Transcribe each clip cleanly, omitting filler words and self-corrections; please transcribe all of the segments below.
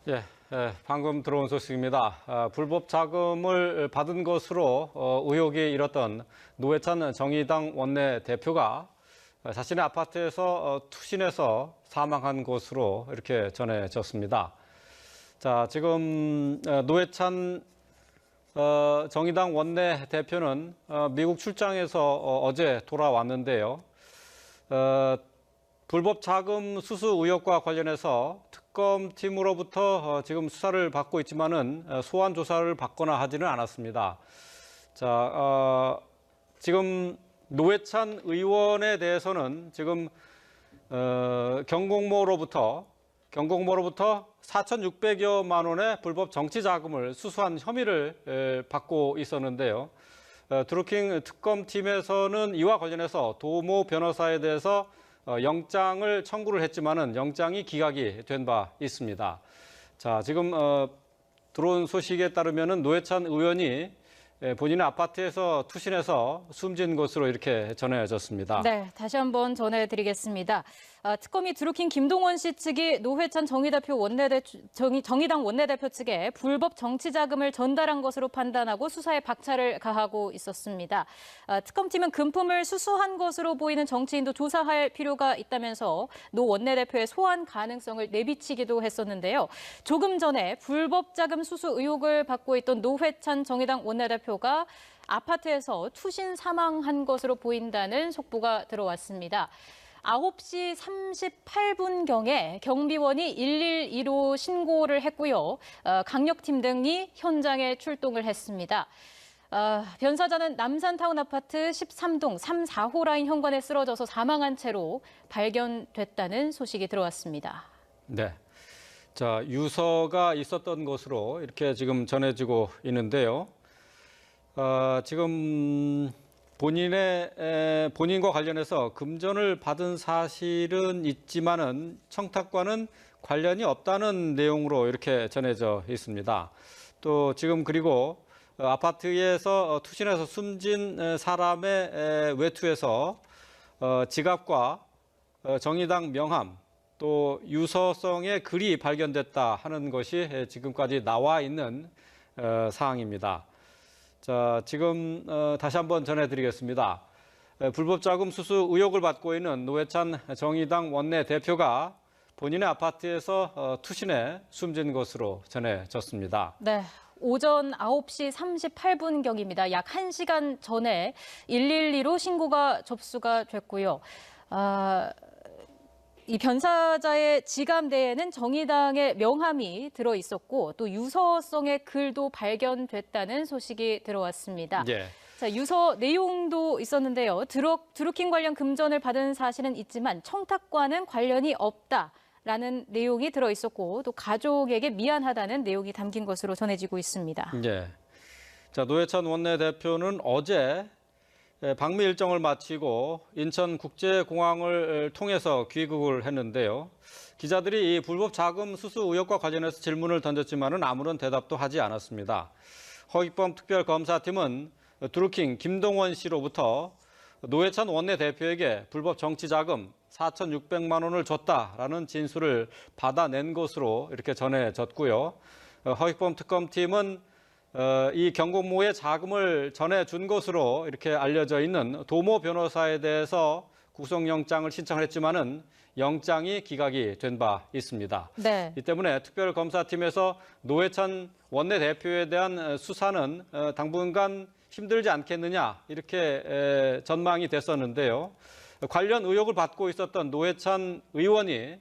예, 방금 들어온 소식입니다. 불법 자금을 받은 것으로 의혹이 일었던 노회찬 정의당 원내대표가 자신의 아파트에서 투신해서 사망한 것으로 이렇게 전해졌습니다. 자, 지금 노회찬 정의당 원내대표는 미국 출장에서 어제 돌아왔는데요. 불법 자금 수수 의혹과 관련해서 특검팀으로부터 지금 수사를 받고 있지만은 소환 조사를 받거나 하지는 않았습니다. 자, 지금 노회찬 의원에 대해서는 지금 경공모로부터 4,600여만 원의 불법 정치 자금을 수수한 혐의를 받고 있었는데요. 드루킹 특검팀에서는 이와 관련해서 도모 변호사에 대해서 영장을 청구를 했지만은 영장이 기각이 된 바 있습니다. 자, 지금 들어온 소식에 따르면은 노회찬 의원이 본인의 아파트에서 투신해서 숨진 것으로 이렇게 전해졌습니다. 네, 다시 한번 전해드리겠습니다. 특검이 드루킹 김동원 씨 측이 노회찬 정의당 원내대표 측에 불법 정치 자금을 전달한 것으로 판단하고 수사에 박차를 가하고 있었습니다. 특검팀은 금품을 수수한 것으로 보이는 정치인도 조사할 필요가 있다면서 노 원내대표의 소환 가능성을 내비치기도 했었는데요. 조금 전에 불법 자금 수수 의혹을 받고 있던 노회찬 정의당 원내대표가 아파트에서 투신 사망한 것으로 보인다는 속보가 들어왔습니다. 9시 38분경에 경비원이 112로 신고를 했고요. 강력팀 등이 현장에 출동을 했습니다. 변사자는 남산타운 아파트 13동 3, 4호 라인 현관에 쓰러져서 사망한 채로 발견됐다는 소식이 들어왔습니다. 네. 자, 유서가 있었던 것으로 이렇게 지금 전해지고 있는데요. 지금 본인과 관련해서 금전을 받은 사실은 있지만은 청탁과는 관련이 없다는 내용으로 이렇게 전해져 있습니다. 또 지금 그리고 아파트에서 투신해서 숨진 사람의 외투에서 지갑과 정의당 명함 또 유서성의 글이 발견됐다 하는 것이 지금까지 나와 있는 사항입니다. 자, 지금 다시 한번 전해드리겠습니다. 불법 자금 수수 의혹을 받고 있는 노회찬 정의당 원내대표가 본인의 아파트에서 투신해 숨진 것으로 전해졌습니다. 네. 오전 9시 38분경입니다. 약 1시간 전에 112로 신고가 접수가 됐고요. 이 변사자의 지갑 내에는 정의당의 명함이 들어 있었고 또 유서성의 글도 발견됐다는 소식이 들어왔습니다. 예. 자, 유서 내용도 있었는데요. 드루킹 관련 금전을 받은 사실은 있지만 청탁과는 관련이 없다라는 내용이 들어 있었고 또 가족에게 미안하다는 내용이 담긴 것으로 전해지고 있습니다. 예. 자, 노회찬 원내대표는 어제 방미 일정을 마치고 인천국제공항을 통해서 귀국을 했는데요. 기자들이 이 불법 자금 수수 의혹과 관련해서 질문을 던졌지만은 아무런 대답도 하지 않았습니다. 허익범 특별검사팀은 드루킹 김동원 씨로부터 노회찬 원내대표에게 불법 정치 자금 4,600만 원을 줬다라는 진술을 받아낸 것으로 이렇게 전해졌고요. 허익범 특검팀은 이 경공모의 자금을 전해준 것으로 이렇게 알려져 있는 도모 변호사에 대해서 구속영장을 신청을 했지만은 영장이 기각이 된 바 있습니다. 네. 이 때문에 특별검사팀에서 노회찬 원내대표에 대한 수사는 당분간 힘들지 않겠느냐 이렇게 전망이 됐었는데요. 관련 의혹을 받고 있었던 노회찬 의원이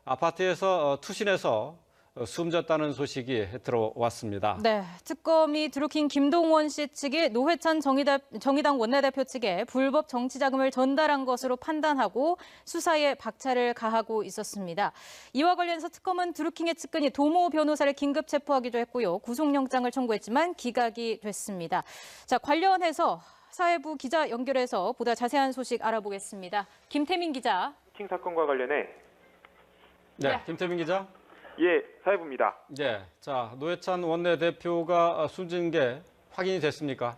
아파트에서 투신해서 숨졌다는 소식이 들어왔습니다. 네, 특검이 드루킹 김동원 씨 측이 노회찬 정의당 원내대표 측에 불법 정치 자금을 전달한 것으로 판단하고 수사에 박차를 가하고 있었습니다. 이와 관련해서 특검은 드루킹의 측근이 도모 변호사를 긴급 체포하기도 했고요. 구속영장을 청구했지만 기각이 됐습니다. 자, 관련해서 사회부 기자 연결해서 보다 자세한 소식 알아보겠습니다. 김태민 기자. 킹 사건과 관련해 네, 김태민 기자. 예, 사회부입니다. 네, 자, 노회찬 원내대표가 숨진 게 확인이 됐습니까?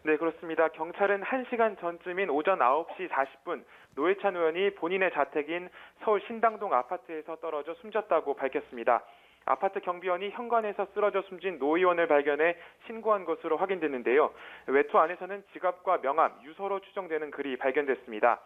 네, 그렇습니다. 경찰은 1시간 전쯤인 오전 9시 40분 노회찬 의원이 본인의 자택인 서울 신당동 아파트에서 떨어져 숨졌다고 밝혔습니다. 아파트 경비원이 현관에서 쓰러져 숨진 노 의원을 발견해 신고한 것으로 확인됐는데요. 외투 안에서는 지갑과 명함, 유서로 추정되는 글이 발견됐습니다.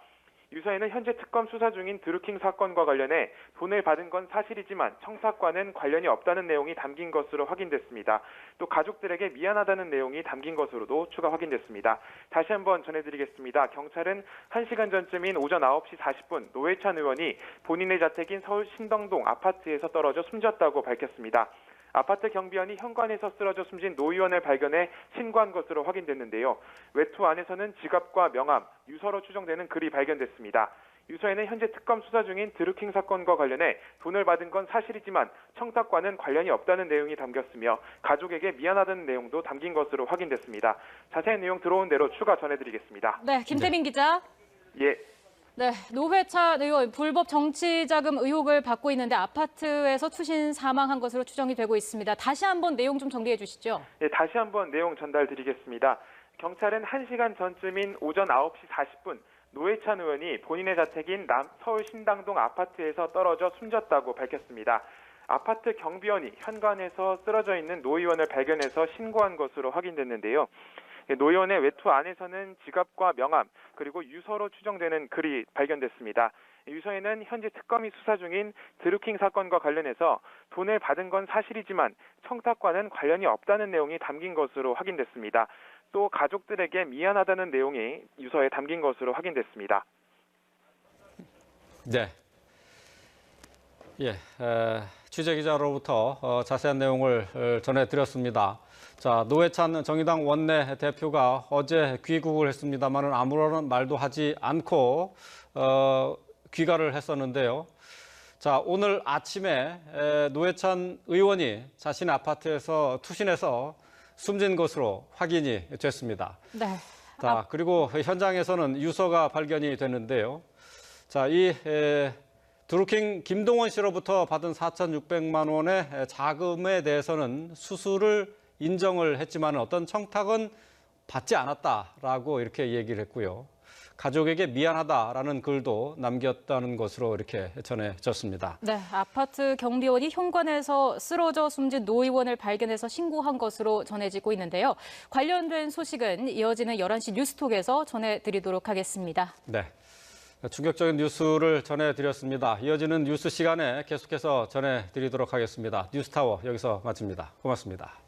유서에는 현재 특검 수사 중인 드루킹 사건과 관련해 돈을 받은 건 사실이지만 청탁과는 관련이 없다는 내용이 담긴 것으로 확인됐습니다. 또 가족들에게 미안하다는 내용이 담긴 것으로도 추가 확인됐습니다. 다시 한번 전해드리겠습니다. 경찰은 1시간 전쯤인 오전 9시 40분 노회찬 의원이 본인의 자택인 서울 신당동 아파트에서 떨어져 숨졌다고 밝혔습니다. 아파트 경비원이 현관에서 쓰러져 숨진 노 의원을 발견해 신고한 것으로 확인됐는데요. 외투 안에서는 지갑과 명함, 유서로 추정되는 글이 발견됐습니다. 유서에는 현재 특검 수사 중인 드루킹 사건과 관련해 돈을 받은 건 사실이지만 청탁과는 관련이 없다는 내용이 담겼으며 가족에게 미안하다는 내용도 담긴 것으로 확인됐습니다. 자세한 내용 들어온 대로 추가 전해드리겠습니다. 네, 김태민 기자. 예. 네, 노회찬 의원 불법 정치자금 의혹을 받고 있는데 아파트에서 투신 사망한 것으로 추정이 되고 있습니다. 다시 한번 내용 좀 정리해 주시죠. 예, 다시 한번 내용 전달드리겠습니다. 경찰은 1시간 전쯤인 오전 9시 40분 노회찬 의원이 본인의 자택인 서울 신당동 아파트에서 떨어져 숨졌다고 밝혔습니다. 아파트 경비원이 현관에서 쓰러져 있는 노 의원을 발견해서 신고한 것으로 확인됐는데요. 노 의원의 외투 안에서는 지갑과 명함 그리고 유서로 추정되는 글이 발견됐습니다. 유서에는 현재 특검이 수사 중인 드루킹 사건과 관련해서 돈을 받은 건 사실이지만 청탁과는 관련이 없다는 내용이 담긴 것으로 확인됐습니다. 또 가족들에게 미안하다는 내용이 유서에 담긴 것으로 확인됐습니다. 네. 예, 취재 기자로부터 자세한 내용을 전해드렸습니다. 자, 노회찬 정의당 원내 대표가 어제 귀국을 했습니다만은 아무런 말도 하지 않고 귀가를 했었는데요. 자, 오늘 아침에 노회찬 의원이 자신의 아파트에서 투신해서 숨진 것으로 확인이 됐습니다. 네. 자, 그리고 현장에서는 유서가 발견이 됐는데요. 자, 이 드루킹 김동원 씨로부터 받은 4,600만 원의 자금에 대해서는 수수를 인정을 했지만 어떤 청탁은 받지 않았다라고 이렇게 얘기를 했고요. 가족에게 미안하다라는 글도 남겼다는 것으로 이렇게 전해졌습니다. 네, 아파트 경비원이 현관에서 쓰러져 숨진 노 의원을 발견해서 신고한 것으로 전해지고 있는데요. 관련된 소식은 이어지는 11시 뉴스톡에서 전해드리도록 하겠습니다. 네, 충격적인 뉴스를 전해드렸습니다. 이어지는 뉴스 시간에 계속해서 전해드리도록 하겠습니다. 뉴스타워 여기서 마칩니다. 고맙습니다.